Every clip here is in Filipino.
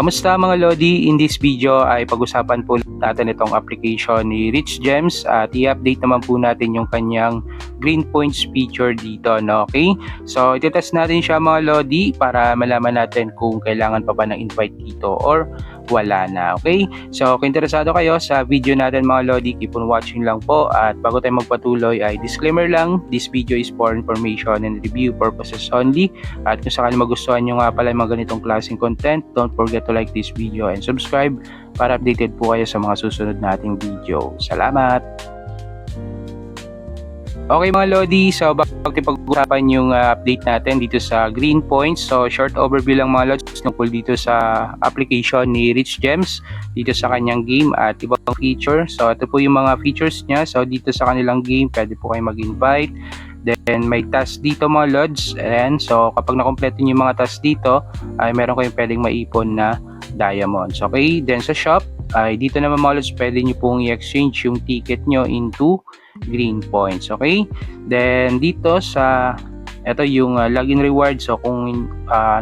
Kamusta mga Lodi? In this video ay pag-usapan po natin itong application ni Rich Gems at i-update naman po natin yung kanyang green points feature dito, no? Okay? So, itetest natin siya mga Lodi para malaman natin kung kailangan pa ba ng invite dito or wala na, okay? So, kung interesado kayo sa video natin mga Lodi, keep on watching lang po at bago tayo magpatuloy ay disclaimer lang, this video is for information and review purposes only at kung sakali magustuhan nyo nga pala yung mga ganitong klaseng content, don't forget to like this video and subscribe para updated po kayo sa mga susunod nating video. Salamat! Okay mga Lodi, so bago pag-usapan yung update natin dito sa Green Points, so short overview lang mga Lods tungkol dito sa application ni Rich Gems dito sa kanyang game at ibang feature. So ito po yung mga features niya. So dito sa kanilang game, pwede po kayo mag-invite. Then may task dito mga Lods, and so kapag nakompleto niyo yung mga task dito, ay meron kayong pwedeng maipon na diamonds. Okay, then sa shop, ay dito naman mga Lods, pwede nyo pong i-exchange yung ticket nyo into green points. Okay, then dito sa ito yung login reward. So kung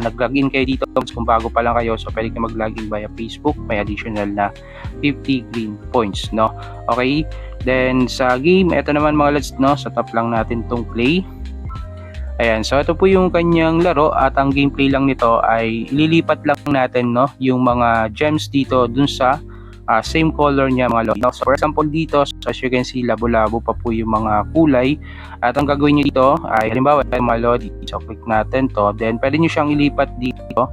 nag-login kayo dito, kung bago pa lang kayo, so pwede kayo mag-login via Facebook, may additional na 50 green points, no? Okay, then sa game, ito naman mga Lods, no, sa top lang natin tong play. Ayan, so ito po yung kanyang laro at ang gameplay lang nito ay ililipat lang natin, no, yung mga gems dito dun sa same color niya mga Lodi. So for example dito, so as you can see, labo-labo pa po yung mga kulay at ang gagawin nyo dito ay halimbawa mga Lodi, so click natin to, then pwede nyo siyang ilipat dito.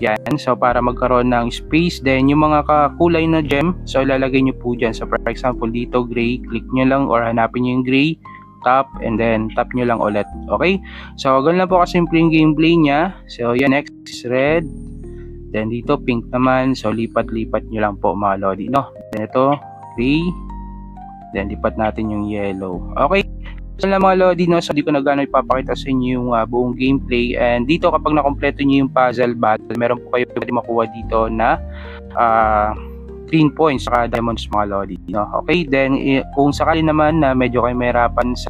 Yan, so para magkaroon ng space, then yung mga kakulay na gem, so ilalagay nyo po dyan. So for example dito, gray, click nyo lang or hanapin nyo yung gray, tap, and then tap nyo lang ulit. Okay, so ganun lang po kasimple yung gameplay nya. So yan, next is red, then dito pink naman, so lipat-lipat nyo lang po mga Lodi, no? Then ito gray, then lipat natin yung yellow. Okay, so lang mga Lodi, no? So di ko na gano'y ipapakita sa inyo yung buong gameplay, and dito kapag nakompleto nyo yung puzzle battle, meron po kayo pwede makuha dito na green points saka diamonds mga Lodi, no? Okay, then kung sakali naman na medyo kayo mahirapan sa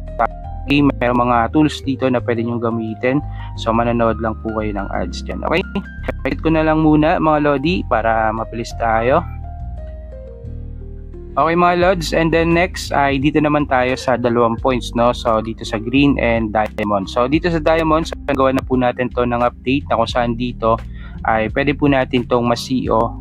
game, may mga tools dito na pwede nyo gamitin, so manonood lang po kayo ng ads dyan. Okay, wait ko na lang muna mga Lodi para mabilis tayo. Okay mga Lods, and then next ay dito naman tayo sa dalawang points, no? So dito sa green and diamond. So dito sa diamond, so gawa na po natin to ng update na kung saan dito ay pwede po natin tong ma-CO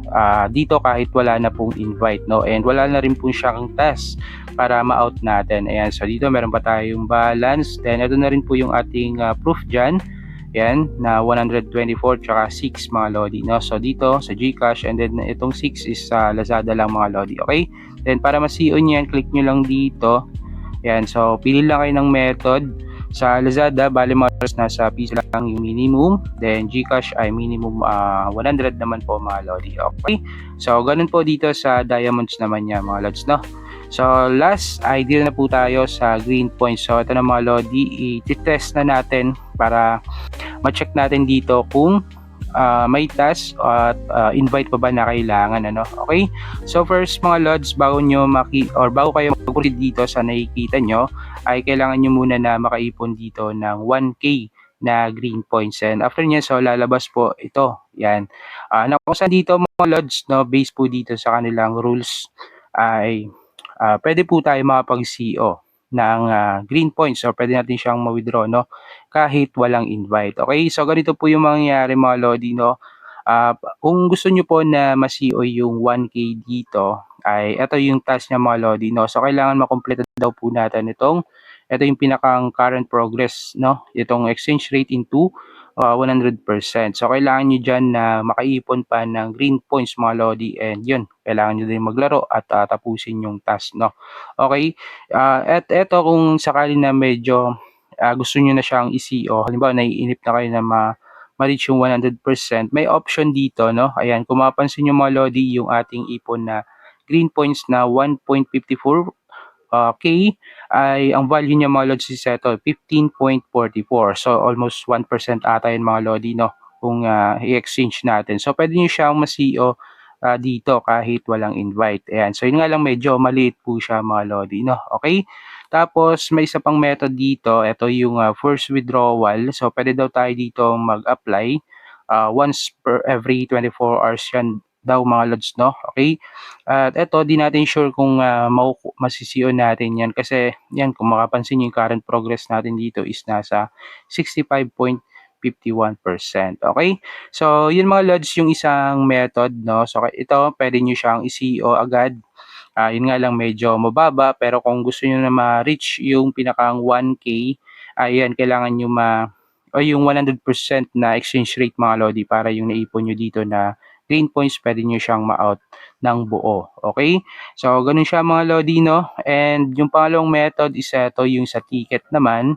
dito kahit wala na pong invite, no? And wala na rin po siyang task para ma-out natin. Ayan, so dito meron pa tayong balance, then ito na rin po yung ating proof dyan. Yan, na 124 tsaka 6 mga Lodi, no? So dito sa GCash, and then itong 6 is sa Lazada lang mga Lodi. Okay, then para ma-CO nyan, click nyo lang dito. Yan, so pili lang kayo ng method. Sa Lazada, bali mas nasa piso lang yung minimum, then GCash ay minimum 100 naman po mga Lodi. Okay, so ganun po dito sa diamonds naman niya mga Lods, no? So last ay dito na po tayo sa green points. So ito na mga Lodi, i-test na natin para ma-check natin dito kung may task at invite pa ba na kailangan, ano? Okay, so first mga Lods, bago kayo mag-proceed dito sa nakikita nyo, ay kailangan nyo muna na makaipon dito ng 1k na green points, and after niya, so lalabas po ito. Yan, na kung saan dito mga Lods, no, based po dito sa kanilang rules ay pwede po tayo makapag-CO ng green points, so pwede natin siyang ma-withdraw, no, kahit walang invite. Okay, so ganito po yung mangyayari mga Lodi, no. Kung gusto nyo po na ma-CO yung 1k dito, ay ito yung task niya mga Lodi, no. So kailangan makomplete daw po natin ito yung pinakang current progress, no, itong exchange rate into 100%. So kailangan nyo dyan na makaipon pa ng green points mga Lodi, and yun, kailangan nyo din maglaro at tapusin yung task, no. Okay, at eto kung sakali na medyo gusto nyo na siyang i-CO, halimbawa naiinip na kayo na ma-reach yung 100%, may option dito, no. Ayan, kung mapansin nyo mga Lodi, yung ating ipon na green points na 1.54 K ay ang value niya mga Lods is ito 15.44, so almost 1% ata yun mga Lodi, no, kung i-exchange natin. So pwede nyo siyang ma-CO dito kahit walang invite. Ayan, so yun nga lang, medyo maliit po siya mga Lodi, no. Okay, tapos may isa pang method dito, ito yung first withdrawal. So pwede daw tayo dito mag-apply once per every 24 hours yan daw mga lods, no? Okay? At eto, di natin sure kung masisiyon natin yan kasi yan, kung makapansin nyo yung current progress natin dito is nasa 65.51%. Okay? So, yun mga lods yung isang method, no? So, ito, pwede nyo siyang i-CEO agad. Yun nga lang medyo mababa pero kung gusto niyo na ma-reach yung pinakang 1K, ayan kailangan niyo o yung 100% na exchange rate mga lodi para yung naipon niyo dito na green points pwede niyo siyang ma-out ng buo. Okay? So ganun siya mga lodi, no? And yung pangalawang method is ito yung sa ticket naman.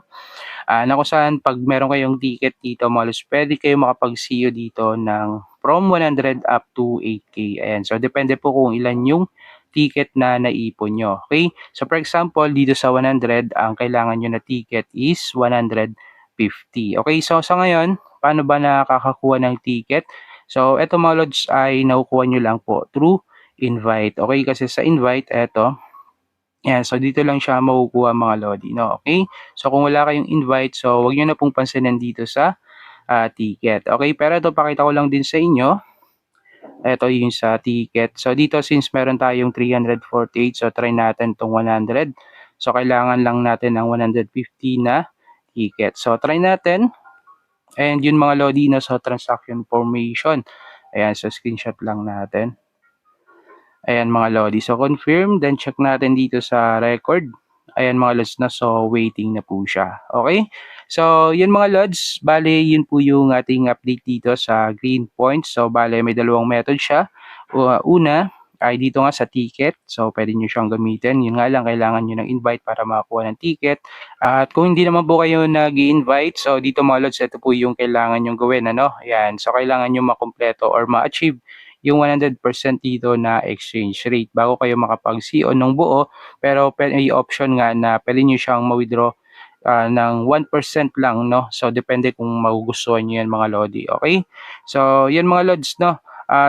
Na kung saan pag meron kayong ticket dito mga lods, pwede kayo makapag-CEO dito ng from 100 up to 8K. Ayan. So depende po kung ilan yung ticket na naipon nyo. Okay? So for example, dito sa 100, ang kailangan nyo na ticket is 150. Okay? So sa ngayon, paano ba nakakakuha ng ticket? So eto mga lods ay nakukuha nyo lang po through invite. Okay? Kasi sa invite, eto, yan, so dito lang siya makukuha mga lodi, no? Okay? So kung wala kayong invite, so wag niyo na pong pansinin dito sa ticket. Okay? Pero ito pakita ko lang din sa inyo. Ito yung sa ticket. So dito since meron tayong 348, so try natin tong 100. So kailangan lang natin ng 150 na ticket. So try natin. And yun mga lodi na sa transaction formation. Ayan, so screenshot lang natin. Ayan mga lodi. So confirm, then check natin dito sa record. Ayan mga lods na, so waiting na po siya. Okay? So yun mga lods, bale yun po yung ating update dito sa Green Points. So bale may dalawang method siya. Una ay dito nga sa ticket. So pwede nyo siyang gamitin. Yun nga lang, kailangan nyo ng invite para makakuha ng ticket. At kung hindi naman po kayo nag-invite, so dito mga lods, ito po yung kailangan nyo gawin. Ano? Ayan. So kailangan nyo makompleto or ma-achieve yung 100% dito na exchange rate bago kayo makapag-CO ng buo. Pero may option nga na pwede nyo siyang ma-withdraw ng 1% lang, no? So, depende kung magugustuhan nyo yan mga lodi, okay? So, yan mga lods, no?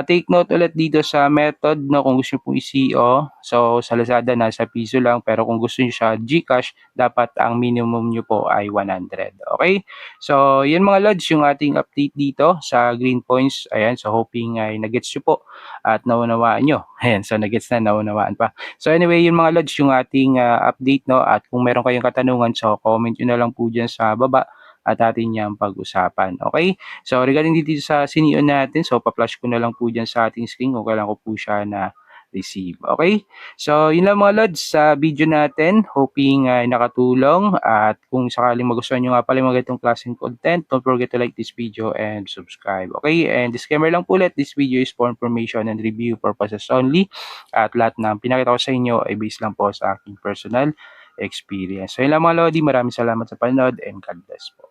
Take note ulit dito sa method, no? Kung gusto nyo pong i-CO, so sa Lazada nasa piso lang, pero kung gusto nyo siya GCash, dapat ang minimum nyo po ay 100, okay? So, yan mga lods, yung ating update dito sa Green Points. Ayan, so hoping ay nagets nyo po at naunawaan nyo. Ayan, so nagets na, naunawaan pa. So anyway, yun mga lods, yung ating update, no? At kung meron kayong katanungan, so comment nyo na lang po dyan sa baba at atin niyang pag-usapan. Okay? So regarding dito sa sinio natin, so pa-flash ko na lang po dyan sa ating screen kung kailan ko po siya na receive. Okay? So yun lang mga lods sa video natin. Hoping nakatulong at kung sakaling magustuhan nyo nga pala yung mga ganitong klaseng content, don't forget to like this video and subscribe. Okay? And disclaimer lang po ulit, this video is for information and review purposes only at lahat ng pinakita ko sa inyo ay based lang po sa aking personal experience. So yun lang mga lodi, maraming salamat sa panonood and God bless po.